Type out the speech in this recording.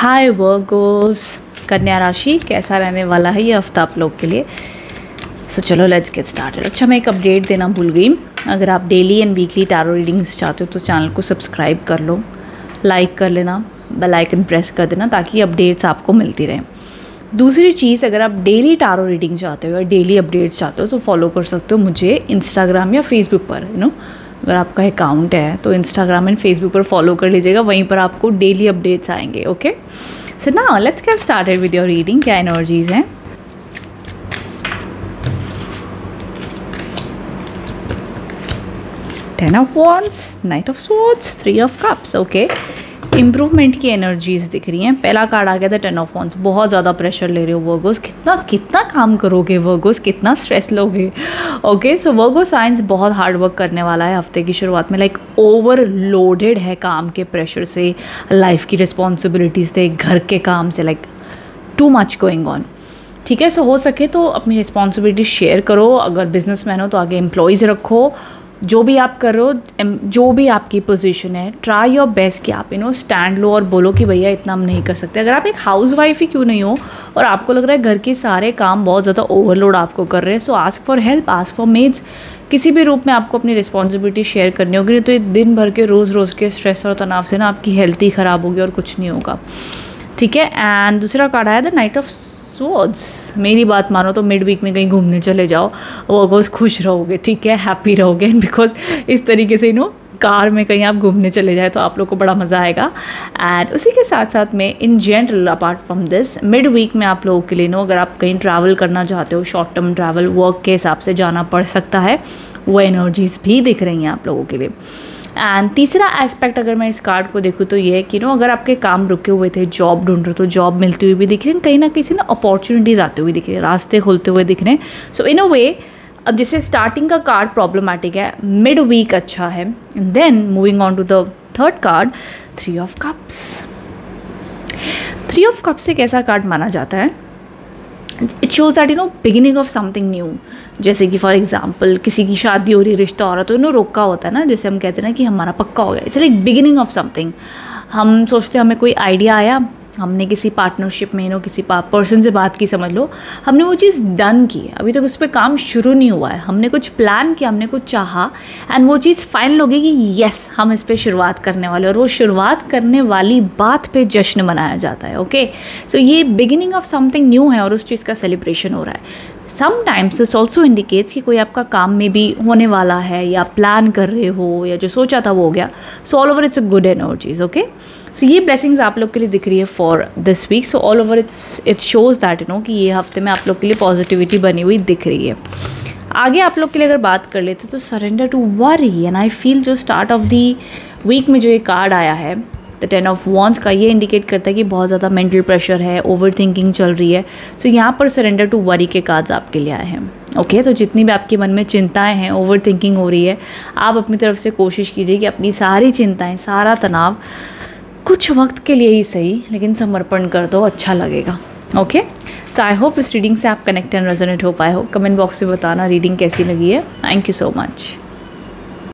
हाय Virgo's, कन्या राशि कैसा रहने वाला है ये हफ्ता आप लोग के लिए। सो चलो लेट्स गेट स्टार्टेड। अच्छा, मैं एक अपडेट देना भूल गई। अगर आप daily and weekly tarot readings चाहते हो तो चैनल को सब्सक्राइब कर लो, लाइक कर लेना, बेल आइकन प्रेस कर देना ताकि अपडेट्स आपको मिलती रहें। दूसरी चीज़, अगर आप डेली टैरो रीडिंग चाहते हो या डेली अपडेट्स चाहते हो तो फॉलो कर सकते हो मुझे इंस्टाग्राम या फेसबुक पर। अगर आपका अकाउंट है तो इंस्टाग्राम एंड फेसबुक पर फॉलो कर लीजिएगा, वहीं पर आपको डेली अपडेट्स आएंगे। Okay, so now let's get started with your reading. क्या एनर्जीज हैं? Ten of wands, night of swords, three of cups. Okay, improvement की एनर्जीज दिख रही हैं। पहला कार्ड आ गया था टेन ऑफ वॉन्ड्स। बहुत ज़्यादा प्रेशर ले रहे हो वर्गोस, कितना काम करोगे वर्गोस, कितना स्ट्रेस लोगे। ओके, सो वर्गो साइंस बहुत हार्ड वर्क करने वाला है हफ्ते की शुरुआत में। लाइक ओवरलोडेड है काम के प्रेशर से, लाइफ की रिस्पॉन्सिबिलिटीज़ से, घर के काम से, like too much going on. ठीक है, सो हो सके तो अपनी रिस्पॉन्सिबिलिटी शेयर करो। अगर बिजनेसमैन हो तो आगे एम्प्लॉयज़ रखो। जो भी आप कर रहे हो, जो भी आपकी पोजीशन है, ट्राई योर बेस्ट कि आप स्टैंड लो और बोलो कि भैया इतना हम नहीं कर सकते। अगर आप एक हाउस वाइफ ही क्यों नहीं हो और आपको लग रहा है घर के सारे काम बहुत ज़्यादा ओवरलोड आपको कर रहे हैं, so ask for help, ask for meds. किसी भी रूप में आपको अपनी रिस्पॉन्सिबिलिटी शेयर करनी होगी, नहीं तो ये दिन भर के रोज़ के स्ट्रेस और तनाव से ना आपकी हेल्थ ही ख़राब होगी और कुछ नहीं होगा। ठीक है, एंड दूसरा कार्ड आया द नाइट ऑफ स्वॉर्ड्स। मेरी बात मानो तो मिड वीक में कहीं घूमने चले जाओ, वर्गोस खुश रहोगे। ठीक है, हैप्पी रहोगे, बिकॉज इस तरीके से कार में कहीं आप घूमने चले जाए तो आप लोग को बड़ा मज़ा आएगा। एंड उसी के साथ साथ में in general apart from this mid week में आप लोगों के लिए अगर आप कहीं ट्रैवल करना चाहते हो, शॉर्ट टर्म ट्रैवल वर्क के हिसाब से जाना पड़ सकता है, वो एनर्जीज़ भी दिख रही हैं आप लोगों के लिए। एंड तीसरा एस्पेक्ट अगर मैं इस कार्ड को देखूँ तो ये है कि अगर आपके काम रुके हुए थे, जॉब ढूंढ रहे हो तो जॉब मिलती हुई भी दिख रही है, कहीं ना कहीं ना अपॉर्चुनिटीज़ आते हुए दिख रही है, रास्ते खुलते हुए दिख रहे हैं। सो इन अ वे, अब जैसे स्टार्टिंग का कार्ड प्रॉब्लमैटिक है, मिड वीक अच्छा है, and then moving on to the third card, three of cups. Three of cups एक ऐसा कार्ड माना जाता है, it shows that beginning of something new. जैसे कि फॉर एग्जाम्पल किसी की शादी हो रही है, रिश्ता हो रहा है तो रोका होता है ना, जैसे हम कहते हैं ना कि हमारा पक्का हो गया। It's like beginning of something. हम सोचते हैं हमें कोई आइडिया आया, हमने किसी पार्टनरशिप में किसी पर्सन से बात की, समझ लो हमने वो चीज़ डन की, अभी तक उस पर काम शुरू नहीं हुआ है, हमने कुछ प्लान किया, हमने कुछ चाहा, एंड वो चीज़ फाइनल हो गई कि यस हम इस पर शुरुआत करने वाले, और वो शुरुआत करने वाली बात पे जश्न मनाया जाता है। ओके, सो ये बिगिनिंग ऑफ समथिंग न्यू है और उस चीज़ का सेलिब्रेशन हो रहा है। समटाइम्स दिस ऑल्सो इंडिकेट्स कि कोई आपका काम में भी होने वाला है, या प्लान कर रहे हो, या जो सोचा था वो हो गया। So all over it's a good energies. Okay, so ये ब्लेसिंग्स आप लोग के लिए दिख रही है for this week. So all over it shows that कि ये हफ्ते में आप लोग के लिए पॉजिटिविटी बनी हुई दिख रही है। आगे आप लोग के लिए अगर बात कर लेते तो surrender to worry, and I feel जो स्टार्ट ऑफ दी वीक में जो ये कार्ड आया है द टेन ऑफ वॉन्ड्स का, ये इंडिकेट करता है कि बहुत ज़्यादा मेंटल प्रेशर है, ओवर थिंकिंग चल रही है। सो यहाँ पर सरेंडर टू वरी के कार्ड्स आपके लिए आए हैं। ओके, तो जितनी भी आपके मन में चिंताएं हैं, ओवर थिंकिंग हो रही है, आप अपनी तरफ से कोशिश कीजिए कि अपनी सारी चिंताएं, सारा तनाव कुछ वक्त के लिए ही सही लेकिन समर्पण कर दो, अच्छा लगेगा। ओके, सो आई होप इस रीडिंग से आप कनेक्ट एंड रेजोनेट हो पाए हो। कमेंट बॉक्स में बताना रीडिंग कैसी लगी है। Thank you so much.